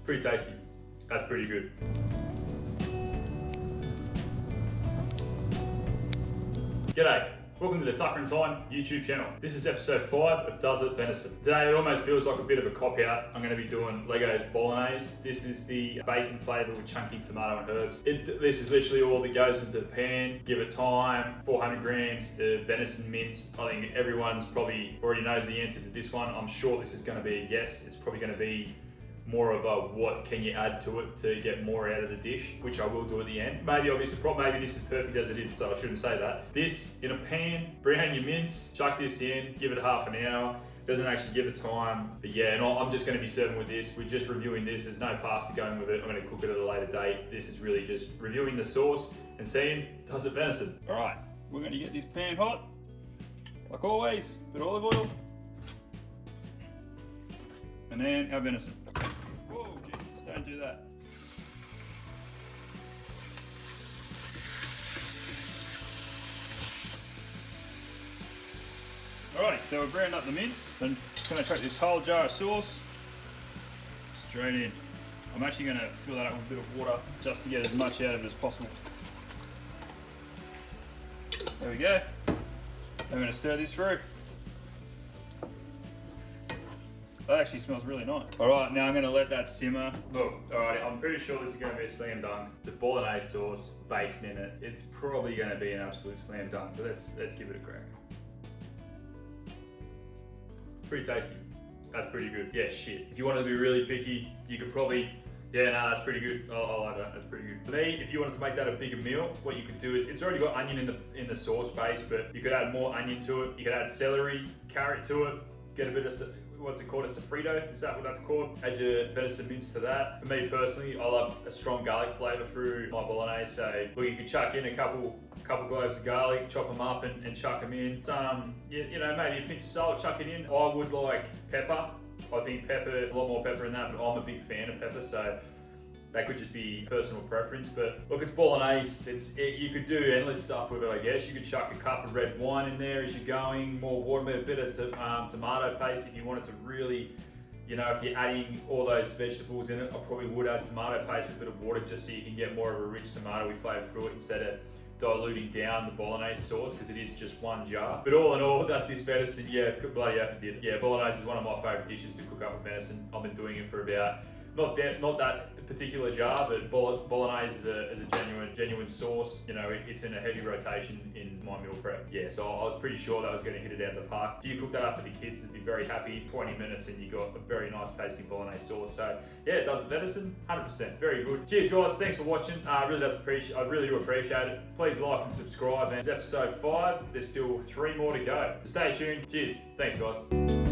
Pretty tasty. That's pretty good. G'day. Welcome to the Tucker and Time YouTube channel. This is episode 5 of Does It Venison. Today it almost feels like a bit of a cop out. I'm going to be doing Leggo's Bolognese. This is the bacon flavour with chunky tomato and herbs. This is literally all that goes into the pan. Give it time, 400 grams of venison mince. I think everyone's probably already knows the answer to this one. I'm sure this is going to be a yes. It's probably going to be more of a what can you add to it to get more out of the dish, which I will do at the end. Maybe this is perfect as it is, so I shouldn't say that. This in a pan, brown your mince, chuck this in, give it half an hour. Doesn't actually give it time, but yeah, and I'm just going to be serving with this. We're just reviewing this. There's no pasta going with it. I'm going to cook it at a later date. This is really just reviewing the sauce and seeing does it venison. All right, we're going to get this pan hot, like always. Bit of olive oil, and then our venison. Whoa, Jesus, don't do that. Alright, so we've browned up the mince, and I'm going to take this whole jar of sauce straight in. I'm actually going to fill that up with a bit of water just to get as much out of it as possible. There we go. I'm going to stir this through. That actually smells really nice. All right, now I'm gonna let that simmer. Look, all right, I'm pretty sure this is gonna be a slam dunk. It's a Bolognese sauce, bacon in it. It's probably gonna be an absolute slam dunk, but let's give it a crack. Pretty tasty. That's pretty good. Yeah, shit. If you wanted to be really picky, you could probably, that's pretty good. I like that, that's pretty good. For me, if you wanted to make that a bigger meal, what you could do is, it's already got onion in the sauce base, but you could add more onion to it. You could add celery, carrot to it, get a bit of, what's it called, a sofrito? Is that what that's called? Add your venison mince to that. For me personally, I love a strong garlic flavour through my Bolognese. So look, you could chuck in a couple cloves of garlic, chop them up and chuck them in. Maybe a pinch of salt, chuck it in. I would like pepper. I think pepper, a lot more pepper in that, but I'm a big fan of pepper, so that could just be personal preference. But look, it's Bolognese. You could do endless stuff with it, I guess. You could chuck a cup of red wine in there as you're going, more water, a bit of tomato paste if you wanted to really, if you're adding all those vegetables in it, I probably would add tomato paste with a bit of water just so you can get more of a rich tomatoey flavour through it instead of diluting down the Bolognese sauce, because it is just one jar. But all in all, that's this venison. Yeah, bloody hell, did. Yeah, Bolognese is one of my favourite dishes to cook up with venison. I've been doing it for about, not that particular jar, but Bolognese is a genuine sauce. It's in a heavy rotation in my meal prep. Yeah, so I was pretty sure that was going to hit it out of the park. If you cook that up for the kids, they'd be very happy. 20 minutes and you got a very nice tasting Bolognese sauce. So yeah, it does it venison, 100%, very good. Cheers guys, thanks for watching. I really do appreciate it. Please like and subscribe. And it's episode 5. There's still 3 more to go. So stay tuned. Cheers. Thanks guys.